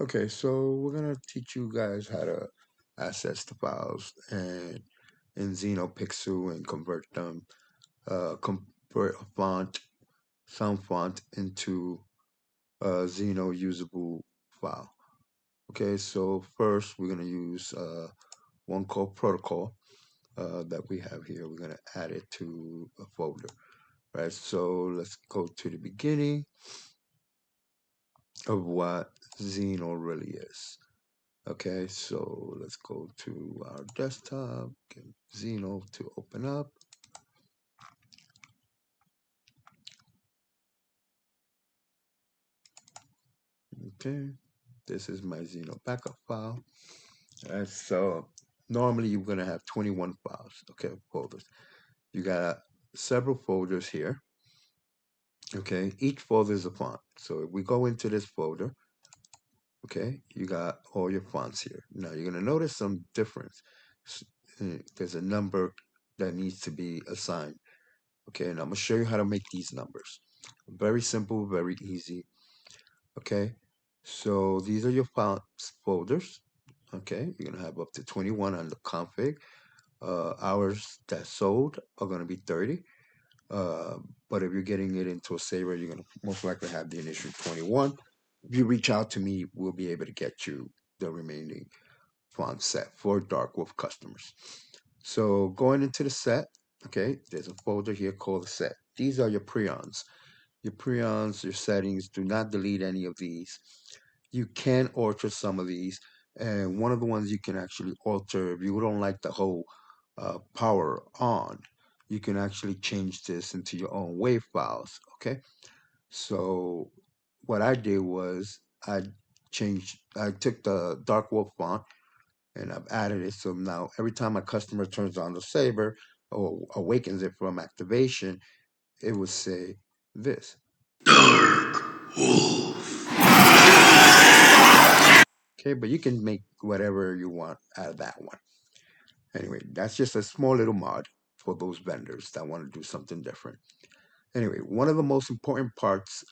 Okay, so we're gonna teach you guys how to access the files and in XenoPixel and convert them, convert a font, some font into a Xeno usable file. Okay, so first we're gonna use one called protocol that we have here. We're gonna add it to a folder, right? So let's go to the beginning of what Xeno really is. Okay, so let's go to our desktop, get Xeno to open up. Okay, this is my Xeno backup file. All right, so normally you're gonna have 21 files, okay, folders. You got several folders here, okay? Each folder is a font. So if we go into this folder, okay, you got all your fonts here. Now you're gonna notice some difference. There's a number that needs to be assigned. Okay, and I'm gonna show you how to make these numbers. Very simple, very easy. Okay, so these are your fonts folders. Okay, you're gonna have up to 21 on the config. Hours that sold are gonna be 30. Uh, but if you're getting it into a saver, you're gonna most likely have the initial 21. If you reach out to me, we'll be able to get you the remaining font set for Darkwolf customers. So going into the set, okay, there's a folder here called the set. These are your preons. Your preons, your settings, do not delete any of these. You can alter some of these, and one of the ones you can actually alter, if you don't like the whole power on, you can actually change this into your own wave files, okay? So what I did was I took the Darkwolf font and I've added it. So now every time a customer turns on the saber or awakens it from activation, it would say this. Dark Wolf. Okay, but you can make whatever you want out of that one. Anyway, that's just a small little mod for those vendors that want to do something different. Anyway, one of the most important parts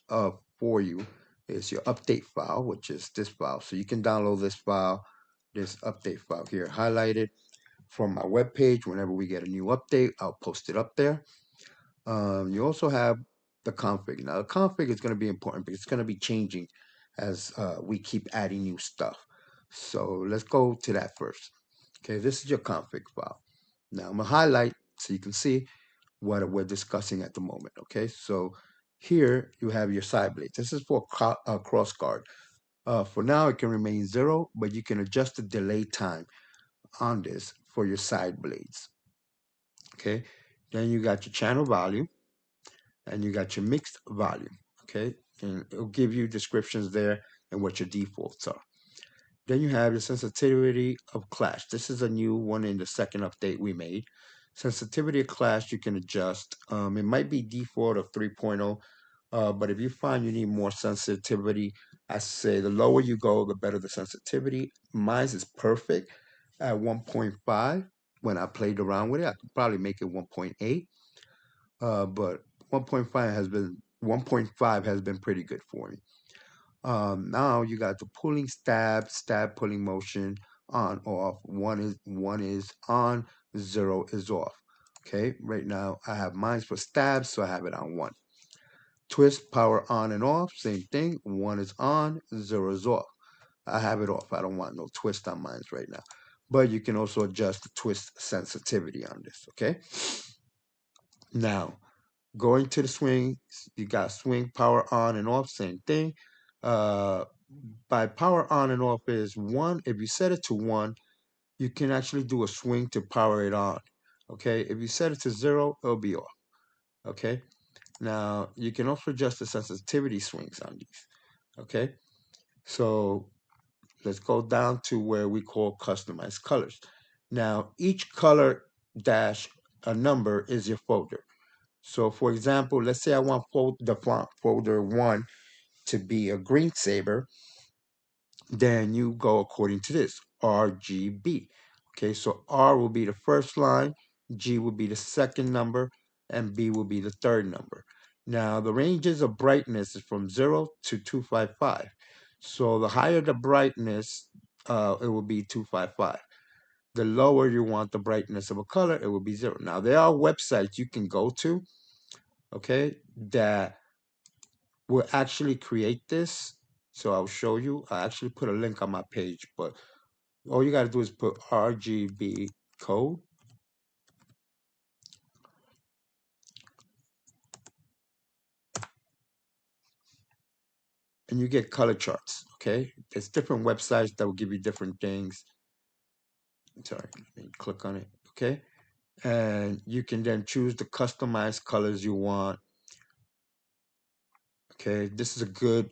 for you is your update file, which is this file. So you can download this file, this update file here, highlight it from my webpage. Whenever we get a new update, I'll post it up there. You also have the config. Now, the config is going to be important because it's going to be changing as we keep adding new stuff. So let's go to that first. Okay, this is your config file. Now, I'm going to highlight so you can see what we're discussing at the moment. Okay, so here you have your side blades. This is for cross guard. For now, it can remain 0, but you can adjust the delay time on this for your side blades. Okay, then you got your channel volume and you got your mixed volume. Okay, and it'll give you descriptions there and what your defaults are. Then you have the sensitivity of clash. This is a new one in the second update we made. Sensitivity of clash you can adjust. It might be default of 3.0, but if you find you need more sensitivity, I say the lower you go, the better the sensitivity. Mine is perfect at 1.5. When I played around with it, I could probably make it 1.8, but 1.5 has been pretty good for me. Now you got the pulling stab pulling motion on off. One is on, 0 is off. Okay, right now I have mine for stabs, so I have it on 1. Twist power on and off, same thing. 1 is on, 0 is off. I have it off. I don't want no twist on mine right now. But you can also adjust the twist sensitivity on this. Okay. Now going to the swing, you got swing power on and off, same thing. Uh, by power on and off is 1. If you set it to 1, you can actually do a swing to power it on. Okay, if you set it to 0, it'll be off. Okay, now you can also adjust the sensitivity swings on these. Okay, so let's go down to where we call customize colors. Now each color dash a number is your folder. So for example, let's say I want the font folder 1 to be a green saber, then you go according to this, RGB. Okay, so R will be the first line, G will be the second number, and B will be the third number. Now, the ranges of brightness is from 0 to 255. So the higher the brightness, it will be 255. The lower you want the brightness of a color, it will be 0. Now, there are websites you can go to, okay, that will actually create this. So I'll show you. I actually put a link on my page, but all you got to do is put RGB code, and you get color charts, okay? There's different websites that will give you different things. Sorry, let me click on it, okay? And you can then choose the customized colors you want, okay? This is a good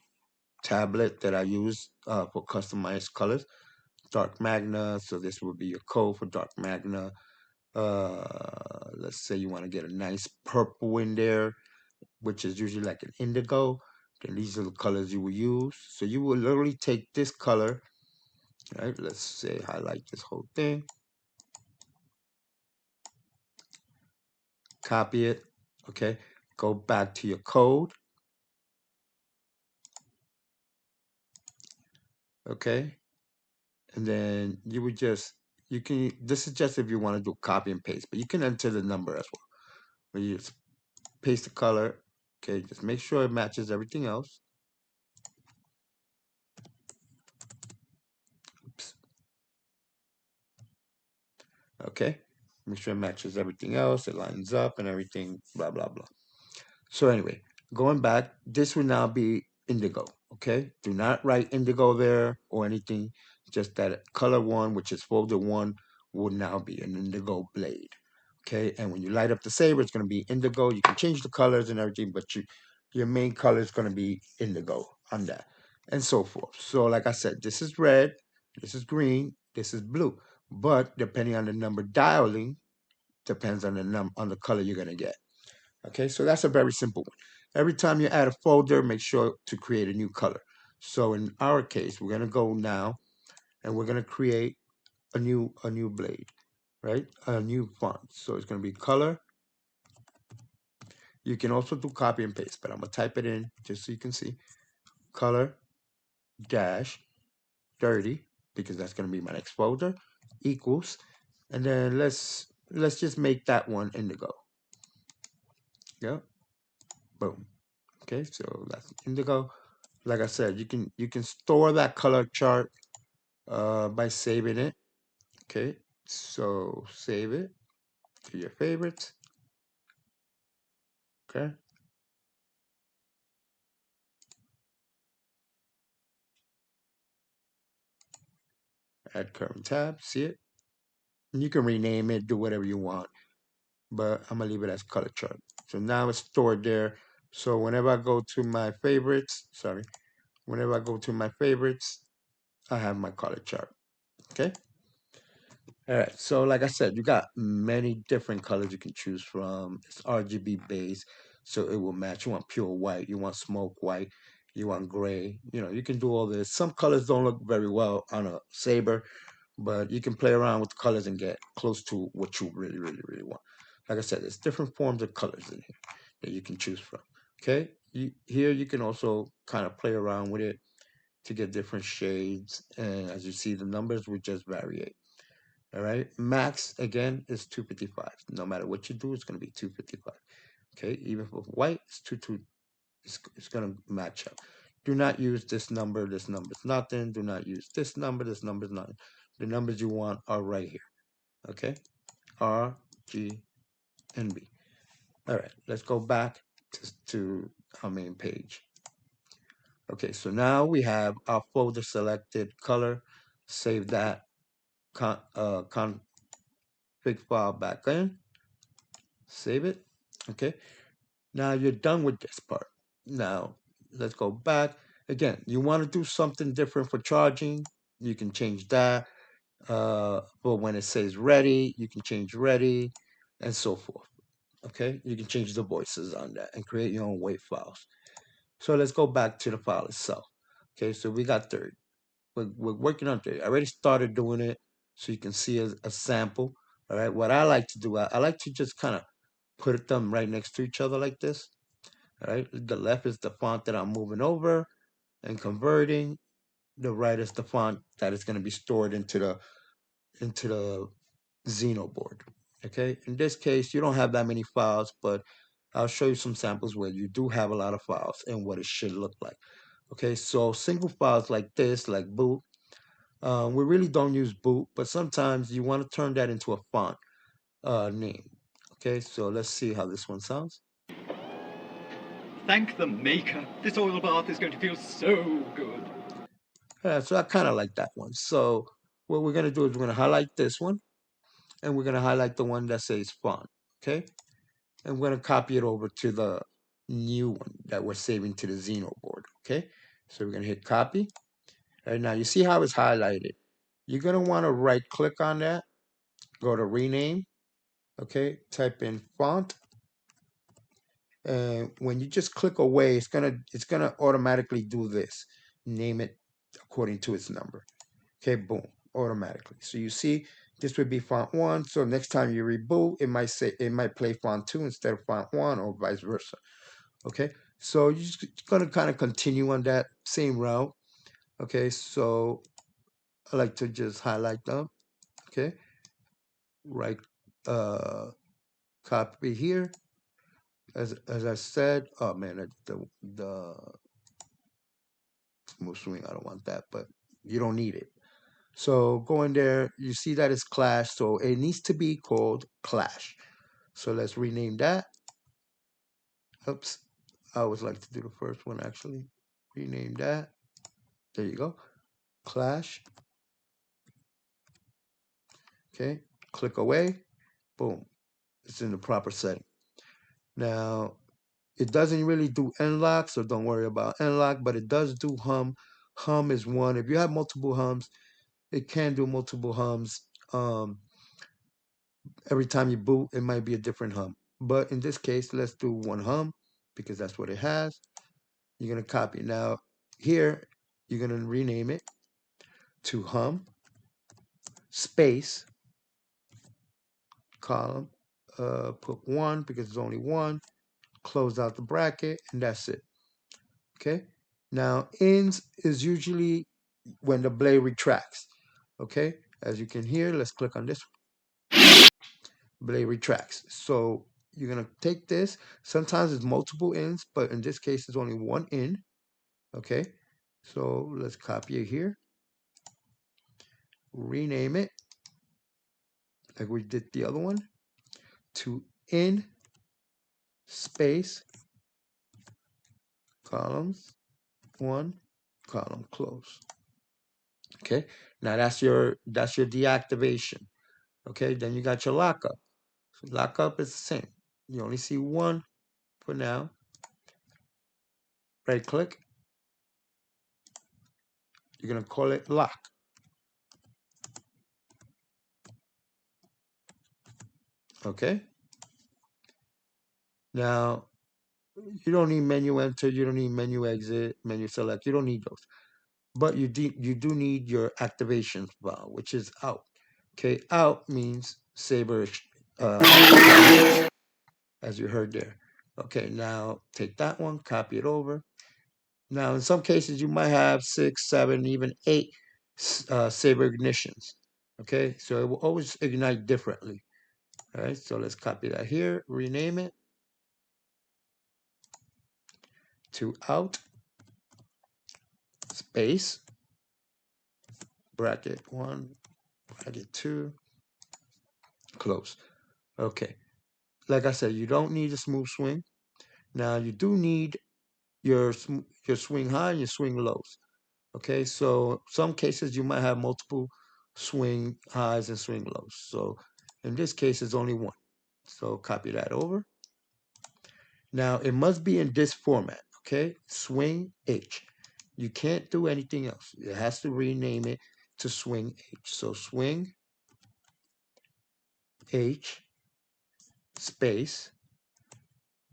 tablet that I use for customized colors. Dark Magna, so this will be your code for Dark Magna. Let's say you want to get a nice purple in there, which is usually like an indigo. Then these are the colors you will use. So you will literally take this color, right? Let's say highlight this whole thing, copy it, okay? Go back to your code, okay? And then you would just, you can, this is just if you want to do copy and paste, but you can enter the number as well. When you just paste the color, okay? Just make sure it matches everything else. Oops. Okay? Make sure it matches everything else, it lines up and everything, blah, blah, blah. So anyway, going back, this will now be indigo, okay? Do not write indigo there or anything. Just that color one, which is folder one, will now be an indigo blade, okay? And when you light up the saber, it's going to be indigo. You can change the colors and everything, but your main color is going to be indigo on that, and so forth. So like I said, this is red, this is green, this is blue. But depending on the number dialing, depends on the color you're going to get. Okay, so that's a very simple one. Every time you add a folder, make sure to create a new color. So in our case, we're gonna go now and we're gonna create a new blade, right? A new font. So it's gonna be color. You can also do copy and paste, but I'm gonna type it in just so you can see. Color dash 30, because that's gonna be my next folder, equals, and then let's just make that one indigo. Yeah, boom. Okay, so that's indigo. Like I said, you can store that color chart by saving it. Okay, so save it to your favorites. Okay, add current tab. See it? And you can rename it, do whatever you want, but I'm gonna leave it as color chart. So now it's stored there. So whenever I go to my favorites, sorry, whenever I go to my favorites, I have my color chart. Okay. All right, so like I said, you got many different colors you can choose from. It's RGB based, so it will match. You want pure white, you want smoke white, you want gray. You can do all this. Some colors don't look very well on a saber, but you can play around with the colors and get close to what you really, really, really want. Like I said, there's different forms of colors in here that you can choose from. Okay, here you can also kind of play around with it to get different shades, and as you see, the numbers will just vary. All right. Max again is 255. No matter what you do, it's going to be 255. Okay. Even for white, it's going to match up. Do not use this number. This number is nothing. Do not use this number. This number is nothing. The numbers you want are right here. Okay. R, G, and B. All right. Let's go back to our main page. Okay. So now we have our folder selected, color. Save that config file back in. Save it. Okay. Now you're done with this part. Now let's go back. Again, you want to do something different for charging, you can change that. But when it says ready, you can change ready and so forth. Okay, you can change the voices on that and create your own WAV files. So let's go back to the file itself. Okay, so we got 30. We're working on 30. I already started doing it so you can see a sample. All right, what I like to do, I like to just kind of put them right next to each other like this. All right, the left is the font that I'm moving over and converting. the right is the font that is going to be stored into the XENO board. Okay, in this case, you don't have that many files, but I'll show you some samples where you do have a lot of files and what it should look like. Okay, so single files like this, like boot, we really don't use boot, but sometimes you want to turn that into a font name. Okay, so let's see how this one sounds. Thank the maker. This oil bath is going to feel so good. So I kind of like that one. So what we're going to do is we're going to highlight this one, and we're going to highlight the one that says font. Okay, and we're going to copy it over to the new one that we're saving to the XENO board. Okay, so we're going to hit copy. All right, now you see how it's highlighted. You're going to want to right click on that, go to rename. Okay, type in font, and when you just click away, it's gonna automatically do this. Name it according to its number. Okay, boom, automatically. So you see, this would be font 1. So next time you reboot, it might play font 2 instead of font 1, or vice versa. Okay, so you're just gonna kind of continue on that same route. Okay, so I like to just highlight them. Okay, right, copy here. As I said, oh man, the smooth swing, I don't want that, but you don't need it. So go in there, you see that it's Clash, so it needs to be called Clash. So let's rename that. Oops, I always like to do the first one actually. Rename that. There you go. Clash. Okay, click away. Boom, it's in the proper setting. Now, it doesn't really do nlock, so don't worry about nlock, but it does do hum. Hum is one. If you have multiple hums, it can do multiple hums. Every time you boot, it might be a different hum. But in this case, let's do one hum because that's what it has. You're going to copy. Now, here, you're going to rename it to hum space column. Put 1 because it's only 1. Close out the bracket, and that's it. Okay. Now, ends is usually when the blade retracts. Okay. As you can hear, let's click on this one. Blade retracts. So you're going to take this. Sometimes it's multiple ends, but in this case, it's only one end. Okay. So let's copy it here. Rename it like we did the other one to end space columns 1 column close. Okay. Now that's your deactivation. Okay. Then you got your lockup. So lockup is the same. You only see one for now. Right click. You're going to call it lock. Okay. Now, you don't need menu enter. You don't need menu exit, menu select. You don't need those. But you do need your activation file, which is out. Okay. Out means Saber, as you heard there. Okay. Now, take that one, copy it over. Now, in some cases, you might have 6, 7, even 8 Saber ignitions. Okay. So it will always ignite differently. All right. So let's copy that here, rename it to out space bracket 1 bracket 2 close. Okay. Like I said, you don't need a smooth swing. Now you do need your swing high and your swing lows. Okay, so some cases you might have multiple swing highs and swing lows. So in this case, it's only one. So copy that over. Now it must be in this format. Okay, swing H. You can't do anything else. It has to rename it to swing H. So swing H space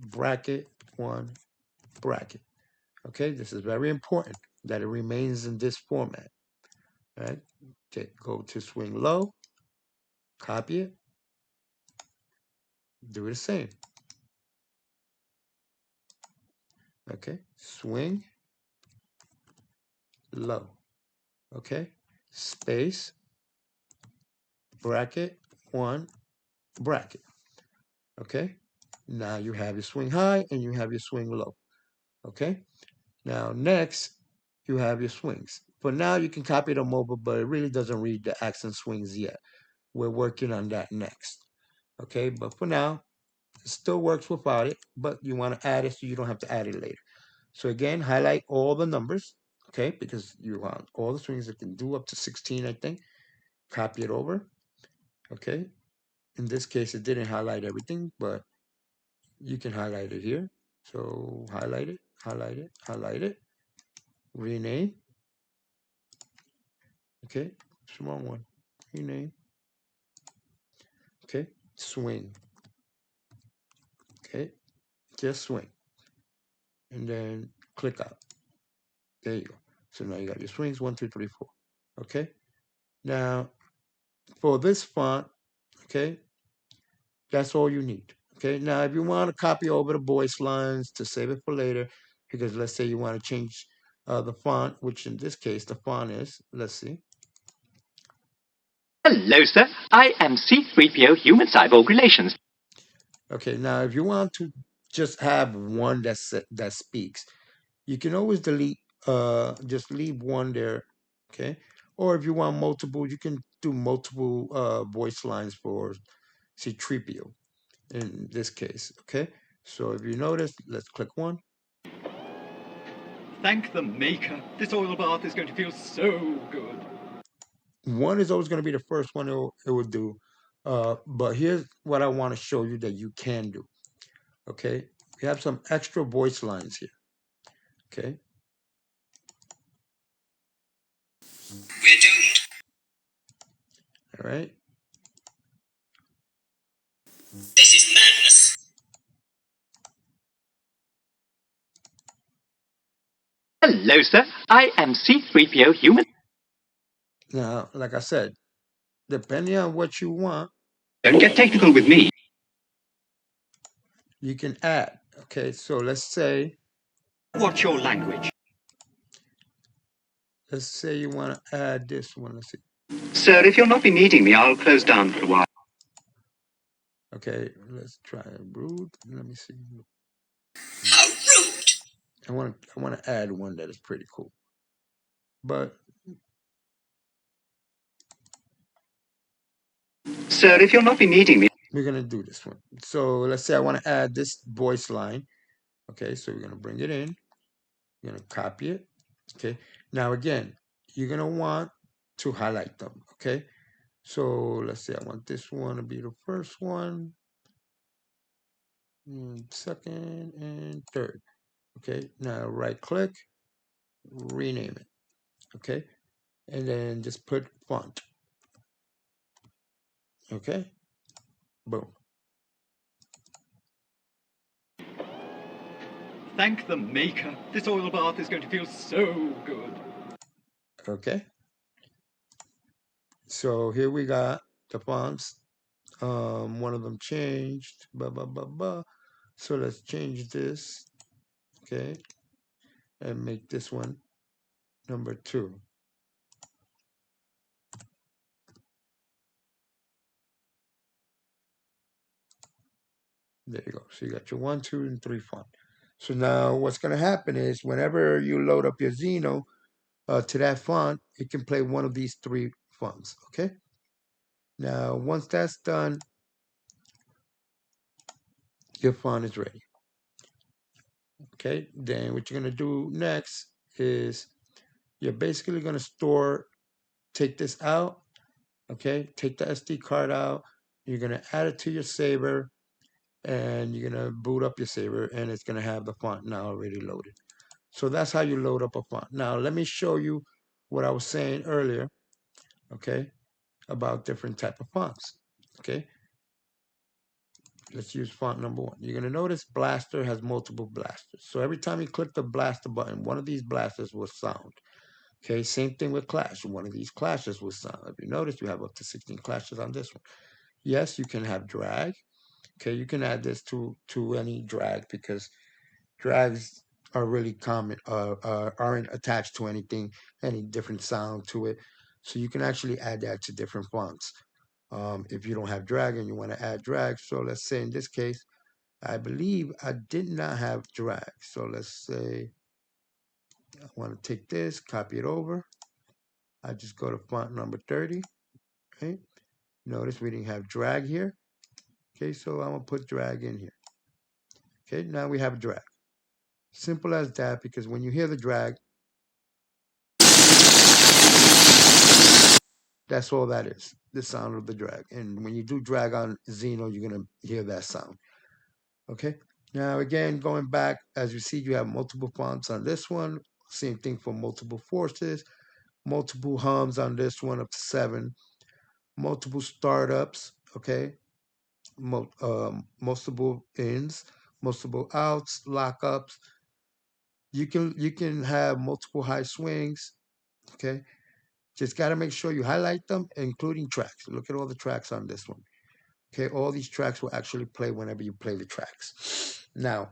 bracket 1 bracket. Okay, this is very important that it remains in this format. All right, okay, go to swing low, copy it, do the same. Okay, swing low. okay, space, bracket, 1, bracket, okay? Now you have your swing high and you have your swing low, okay? Now next, you have your swings. For now, you can copy them over, but it really doesn't read the accent swings yet. We're working on that next, okay? But for now, it still works without it, but you want to add it so you don't have to add it later. So again, highlight all the numbers, okay? Because you want all the swings that can do up to 16, I think. Copy it over, okay? In this case, it didn't highlight everything, but you can highlight it here. So highlight it, highlight it, highlight it, rename, okay? Small one, rename, okay? Swing, okay? Just swing. And then click out. There you go. So now you got your swings, 1, 2, 3, 4. Okay? Now, for this font, okay, that's all you need. Okay? Now, if you want to copy over the voice lines to save it for later, because let's say you want to change the font, which in this case, the font is, let's see. Hello, sir. I am C3PO Human Cyborg Relations. Okay, now if you want to just have one that speaks, you can always delete, just leave one there, okay? Or if you want multiple, you can do multiple voice lines for C3PO in this case, okay? So if you notice, let's click one. Thank the maker. This oil bath is going to feel so good. One is always going to be the first one it will do. But here's what I want to show you that you can do, okay? We have some extra voice lines here, okay? We're doomed. All right? This is madness. Hello, sir. I am C3PO Human. Now, like I said, depending on what you want, Don't get technical with me. you can add, okay? So What's your language? let's say you want to add this one. Let's see. Sir, if you'll not be needing me, I'll close down for a while. Okay, let's try rude. Let me see. How rude. I want to add one that is pretty cool. But Sir, if you'll not be needing me. we're gonna do this one. So let's say I want to add this voice line. Okay, so we're gonna bring it in. You're gonna copy it. Okay. Now again, you're gonna want to highlight them. Okay. So let's say I want this one to be the first one, and second, and third. Okay. Now right click, rename it. Okay. And then just put font. Okay. Boom. Thank the maker. This oil bath is going to feel so good. Okay. So here we got the fonts. One of them changed. Blah blah blah blah. So let's change this. Okay. And make this one number 2. There you go. So you got your 1, 2, and 3 font. So now what's going to happen is whenever you load up your XENO to that font, it can play one of these 3 fonts. Okay. Now once that's done, your font is ready. Okay. Then what you're going to do next is you're basically going to take this out. Okay. Take the SD card out. You're going to add it to your saver, and you're going to boot up your saver, and it's going to have the font now already loaded. So that's how you load up a font. Now, let me show you what I was saying earlier, okay, about different type of fonts, okay? Let's use font number 1. You're going to notice Blaster has multiple blasters. So every time you click the blaster button, one of these blasters will sound. Okay, same thing with Clash. One of these clashes will sound. If you notice, you have up to 16 clashes on this one. Yes, you can have drag. Okay, you can add this to any drag because drags are really common, aren't attached to anything, any different sound to it. So you can actually add that to different fonts. If you don't have drag and you want to add drag, so let's say in this case, I believe I did not have drag. So let's say I want to take this, copy it over. I just go to font number 30. Okay. Notice we didn't have drag here. Okay, so I'm gonna put drag in here. Okay, now we have drag. Simple as that, because when you hear the drag, that's all that is, the sound of the drag. And when you do drag on XENO, you're gonna hear that sound. Okay, now again, going back, as you see, you have multiple fonts on this one. Same thing for multiple forces, multiple hums on this one up to 7, multiple startups, okay, multiple ins, multiple outs, lockups. You can have multiple high swings, okay. Just got to make sure you highlight them, including tracks. Look at all the tracks on this one. Okay, all these tracks will actually play whenever you play the tracks. Now,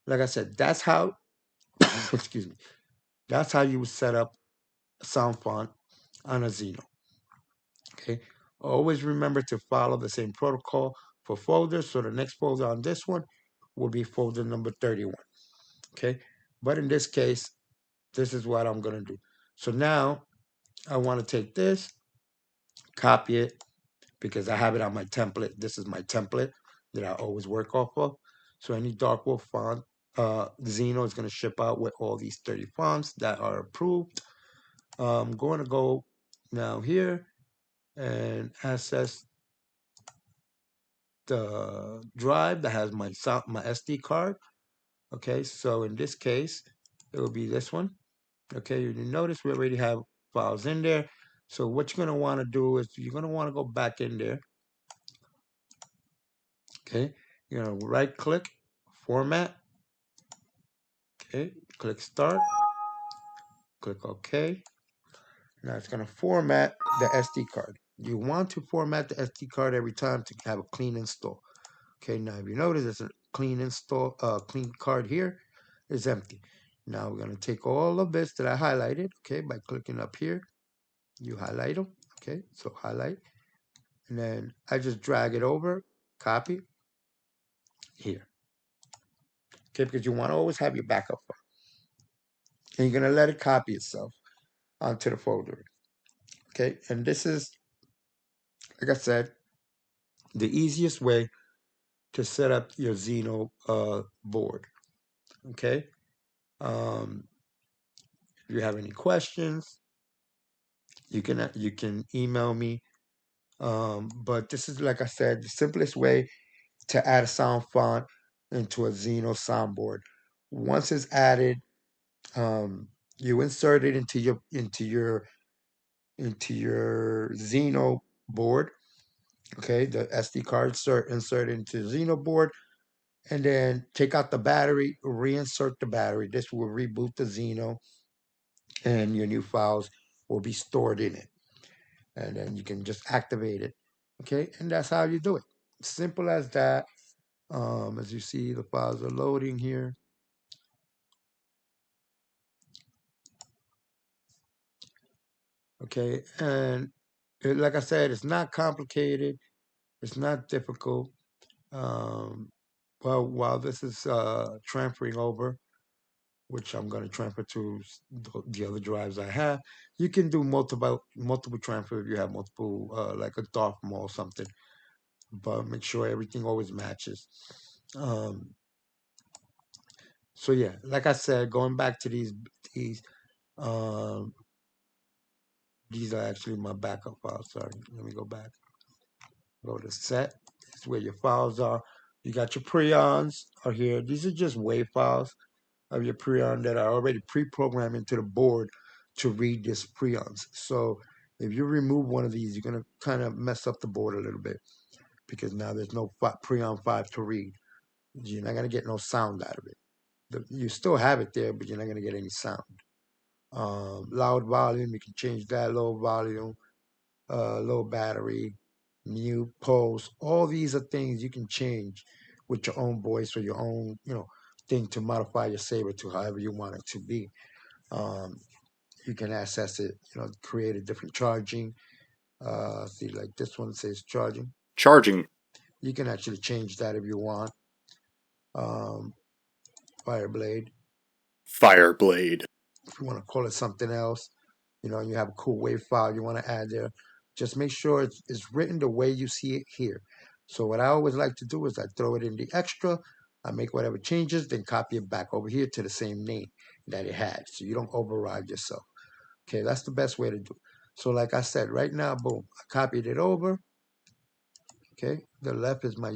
like I said, that's how, excuse me, that's how you would set up a sound font on a XENO. Okay, always remember to follow the same protocol for folders. So the next folder on this one will be folder number 31. Okay, but in this case, this is what I'm going to do. So now I want to take this, copy it, because I have it on my template. This is my template that I always work off of. So any Darkwolf font, XENO is going to ship out with all these 30 fonts that are approved. I'm going to go now here and access the drive that has my SD card. Okay, so in this case, it will be this one. Okay, you notice we already have files in there. So what you're going to want to do is you're going to want to go back in there. Okay, you're going to right click, format. Okay, click start, click OK. Now it's going to format the SD card. You want to format the SD card every time to have a clean install. Okay, now if you notice there's a clean install, clean card here is empty. Now we're going to take all of this that I highlighted, okay, by clicking up here. You highlight them, okay, so highlight. And then I just drag it over, copy, here. Okay, because you want to always have your backup file. And you're going to let it copy itself onto the folder. Okay, and this is, like I said, the easiest way to set up your XENO board. Okay, if you have any questions, you can email me. But this is, like I said, the simplest way to add a sound font into a XENO soundboard. Once it's added, you insert it into your XENO board. Okay, the SD card insert into XENO board, and then take out the battery, reinsert the battery. This will reboot the XENO, and your new files will be stored in it. And then you can just activate it. Okay, and that's how you do it. Simple as that. As you see, the files are loading here. Okay, and like I said, it's not complicated. It's not difficult. Um, well, while this is transferring over, which I'm going to transfer to the other drives I have, you can do multiple transfer if you have multiple, like a dark mall or something. But make sure everything always matches. Um, so yeah, like I said, going back to these um, these are actually my backup files. Sorry, let me go back. Go to set. This is where your files are. You got your prions are here. These are just WAV files of your prion that are already pre-programmed into the board to read this prions. So if you remove one of these, you're going to kind of mess up the board a little bit, because now there's no prion 5 to read. You're not going to get no sound out of it. You still have it there, but you're not going to get any sound. Loud volume, you can change that. Low volume, low battery, mute, pulse. All these are things you can change with your own voice or your own, thing to modify your saber to however you want it to be. You can access it, create a different charging. See, like this one says charging. Charging. You can actually change that if you want. Fireblade. Fireblade. If you want to call it something else, you have a cool wave file you want to add there. Just make sure it's written the way you see it here. So what I always like to do is I throw it in the extra, I make whatever changes, then copy it back over here to the same name that it had, so you don't override yourself. Okay, that's the best way to do it. So like I said, right now, boom, I copied it over. Okay, the left is my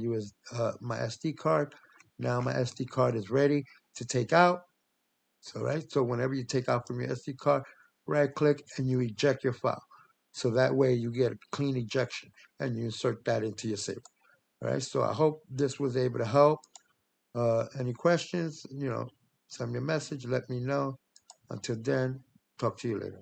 my SD card. Now my SD card is ready to take out. So whenever you take out from your SD card, right click and you eject your file. So that way you get a clean ejection and you insert that into your saver. All right, so I hope this was able to help. Any questions, send me a message, let me know. Until then, talk to you later.